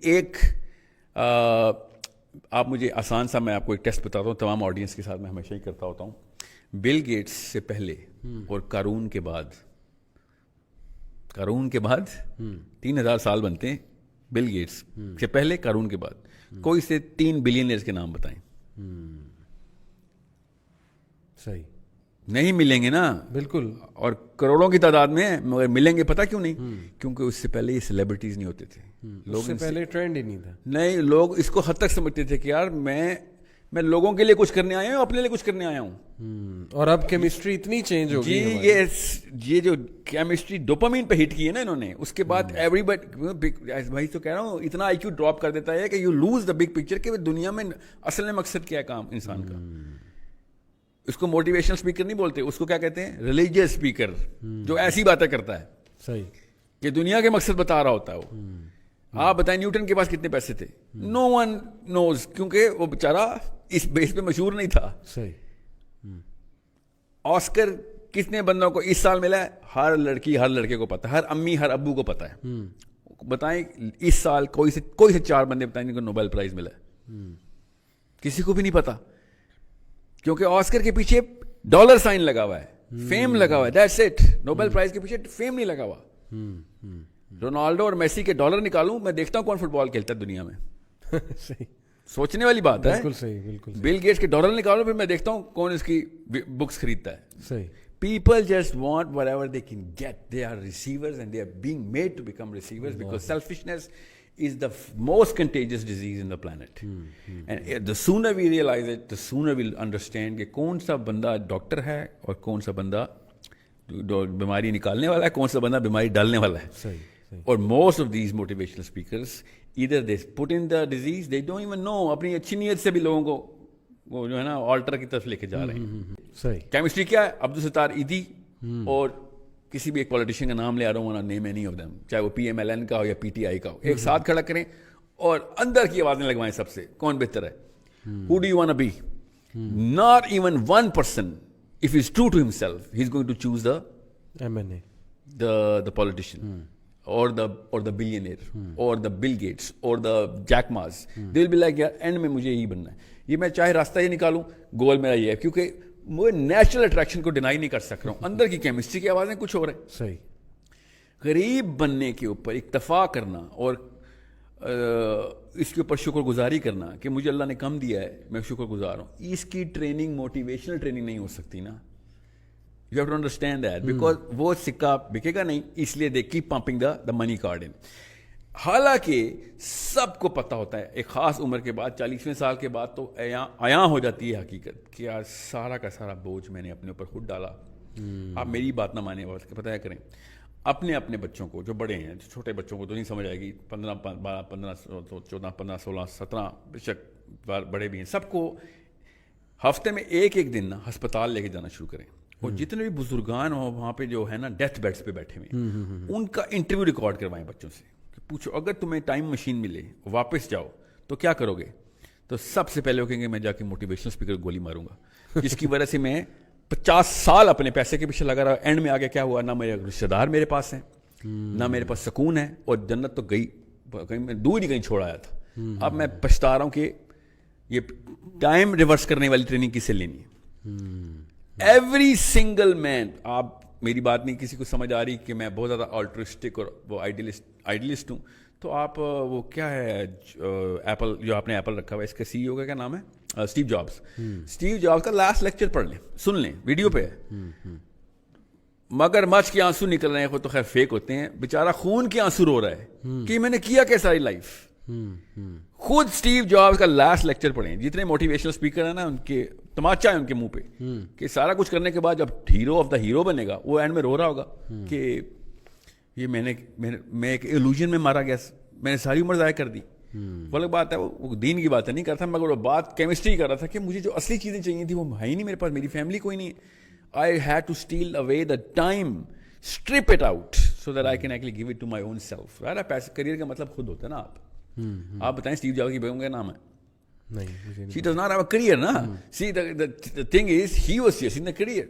ایک آپ مجھے آسان سا میں آپ کو ایک ٹیسٹ بتاتا ہوں, تمام آڈینس کے ساتھ میں ہمیشہ ہی کرتا ہوتا ہوں. بل گیٹس سے پہلے اور قارون کے بعد 3000 سال بنتے ہیں. بل گیٹس سے پہلے, قارون کے بعد کوئی سے 3 بلینئرز کے نام بتائیں. صحیح نہیں ملیں گے نا, بالکل, اور کروڑوں کی تعداد میں, مگر ملیں گے پتہ کیوں نہیں؟ کیونکہ اس سے پہلے یہ سیلیبریٹیز نہیں ہوتے تھے. لوگ سے پہلے ٹرینڈ ہی نہیں تھا. نہیں, لوگ اس کو حد تک سمجھتے تھے کہ یار میں لوگوں کے لیے کچھ کرنے آیا ہوں, اپنے لیے کچھ کرنے آیا ہوں. اور اب کیمسٹری اتنی چینج ہو گئی جی, یہ جو کیمسٹری ڈوپامین پہ ہٹ کی ہے نا انہوں نے, اس کے بعد ایوری بٹ بھائی تو کہہ رہا ہوں اتنا آئی کیو ڈراپ کر دیتا ہے کہ you lose the big picture کہ دنیا میں اصل میں مقصد کیا ہے کام انسان کا. اس کو موٹیویشنل اسپیکر نہیں بولتے, اس کو کیا کہتے ہیں؟ ریلیجیس اسپیکر, جو ایسی باتیں کرتا ہے. صحیح, کہ دنیا کے مقصد بتا رہا ہوتا ہے وہ. آپ بتائیں نیوٹن کے پاس کتنے پیسے تھے؟ نو ون نوز, کیونکہ وہ بیچارہ اس بیس پہ مشہور نہیں تھا. صحیح. آسکر کتنے بندوں کو اس سال ملا ہے؟ ہر لڑکی ہر لڑکے کو پتا ہے, ہر امی ہر ابو کو پتا ہے. بتائیں اس سال کوئی سے 4 بندے بتائیں جن کو نوبل پرائز ملا ہے؟ کسی کو بھی نہیں پتا, کیونکہ آسکر کے پیچھے ڈالر سائن لگا ہوا ہے, فیم لگا ہوا ہے, دیٹس اٹ. نوبل پرائز کے پیچھے فیم نہیں لگا ہوا. رونالڈو اور میسی کے ڈالر نکالوں, میں دیکھتا ہوں کون فٹ بال کھیلتا ہے دنیا میں. صحیح, سوچنے والی بات ہے. بالکل صحیح, بالکل. بل گیٹس کے ڈالر نکالو, پھر میں دیکھتا ہوں کون اس کی بکس خریدتا ہے. صحیح. People just want whatever they can get. They are receivers and they are being made to become receivers because selfishness is the most contagious disease in the planet. And the sooner we realize it, the sooner we'll understand کہ کون سا بندہ doctor ہے اور کون سا بندہ بیماری نکالنے والا ہے, کون سا بندہ بیماری ڈالنے والا ہے. صحیح. اور most of these motivational speakers either they put in the disease, they don't even know. اپنی اچھی نیت سے بھی لوگوں کو وہ جو ہے نا آلٹر کی طرف لے کے جا رہے ہیں. صحیح. کیمسٹری کیا ہے؟ عبدالستار ایدھی اور کسی بھی ایک پولیٹیشین کا نام لے آ رہا ہوں, نیم اینی آف دیم, چاہے وہ PMLN کا ہو یا PTI کا ہو, ایک ساتھ کھڑا کریں اور اندر کی آوازیں لگوائیں سب سے, کون بہتر ہے. Who do you want to be? Not even one person, if he's true to himself, he's going to choose the MNA, the politician. Or the billionaire, or the Bill Gates, or the Jack Ma's. They'll be like, یار and میں مجھے یہی بننا ہے, یہ میں چاہے راستہ یہ نکالوں, گول میرا یہ ہے, کیونکہ میں نیچرل اٹریکشن کو ڈینائی نہیں کر سک رہا ہوں. اندر کی کیمسٹری کی آوازیں کچھ اور ہیں. صحیح. غریب بننے کے اوپر اکتفا کرنا اور اس کے اوپر شکر گزاری کرنا کہ مجھے اللہ نے کم دیا ہے, میں شکر گزار ہوں, اس کی ٹریننگ موٹیویشنل ٹریننگ نہیں ہو سکتی نا. You have to understand that because وہ سکہ بکے گا نہیں, اس لیے they keep pumping the money card in. حالانکہ سب کو پتہ ہوتا ہے ایک خاص عمر کے بعد, 40ویں سال کے بعد تو عیاں ہو جاتی ہے حقیقت کہ یار سارا کا سارا بوجھ میں نے اپنے اوپر خود ڈالا. آپ میری بات نہ مانیں, پتہ ہے کریں اپنے بچوں کو, جو بڑے ہیں, چھوٹے بچوں کو تو نہیں سمجھ آئے گی, 15 14 15 16 17 بے شک بڑے بھی ہیں, سب کو ہفتے میں ایک دن نا ہسپتال لے کے جانا شروع کریں. اور جتنے بھی بزرگان ہوں وہاں پہ جو ہے نا ڈیتھ بیڈس پہ بیٹھے ہوئے, ان کا انٹرویو ریکارڈ کروائیں بچوں سے کہ پوچھو اگر تمہیں ٹائم مشین ملے, واپس جاؤ تو کیا کرو گے؟ تو سب سے پہلے وہ کہیں گے میں جا کے موٹیویشنل اسپیکر گولی ماروں گا, جس کی وجہ سے میں 50 سال اپنے پیسے کے پیچھے لگا رہا. اینڈ میں آگے کیا ہوا, نہ میرے رشتے دار میرے پاس ہیں, نہ میرے پاس سکون ہے, اور جنت تو گئی کہیں میں دور ہی کہیں چھوڑ آیا تھا. اب میں پچھتا رہا ہوں کہ یہ ٹائم ریورس کرنے والی ٹریننگ کس سے لینی ہے. ایوری سنگل مین, آپ میری بات نہیں کسی کو سمجھ آ رہی کہ میں بہت زیادہ آلٹرسٹک اور وہ آئیڈیلسٹ ہوں, تو آپ وہ کیا ہے ایپل, جو آپ نے ایپل رکھا ہوا ہے, اس کا CEO کا کیا نام ہے, اسٹیو جابس. اسٹیو جابس کا لاسٹ لیکچر پڑھ لیں, سن لیں, ویڈیو پہ ہے. مگر مچھ کے آنسو نکل رہے ہیں, خود تو خیر فیک ہوتے ہیں, بیچارہ خون کے آنسو رو رہا ہے کہ میں نے کیا کیا ساری لائف. خود اسٹیو جابس کا لاسٹ لیکچر پڑھیں. جتنے موٹیویشنل اسپیکر ہیں نا, ان کے تماچا ہے ان کے منہ پہ کہ سارا کچھ کرنے کے بعد جب ہیرو آف دا ہیرو بنے گا, وہ اینڈ میں رو رہا ہوگا کہ یہ میں ایک ایلوژن میں مارا گیا, میں نے ساری عمر ضائع کر دی. وہ الگ بات ہے, وہ دین کی باتیں نہیں کرتا, مگر وہ بات کیمسٹری کر رہا تھا کہ مجھے جو اصلی چیزیں چاہیے تھیں وہ ہے ہی نہیں میرے پاس, میری فیملی کوئی نہیں ہے. I had to steal away the time, strip it out so that I can actually give it to my own self. Career کا مطلب خود ہوتا ہے نا. آپ بتائیں اسٹیو جابس کی بیگم کا نام ہے نہیں, she does not have a career na. See the thing is he was chasing the career,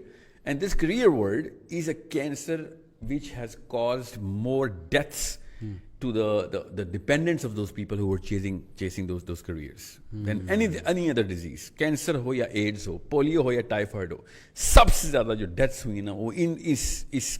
and this career world is a cancer which has caused more deaths to the dependence of those people who were chasing those careers than any other disease. Cancer ho ya AIDS ho, polio ho ya typhoid ho, sabse zyada jo deaths hui na wo is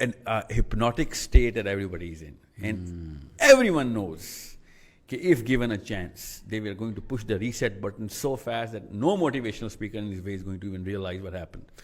an hypnotic state that everybody is in, and everyone knows that if given a chance, they were going to push the reset button so fast that no motivational speaker in this way is going to even realize what happened.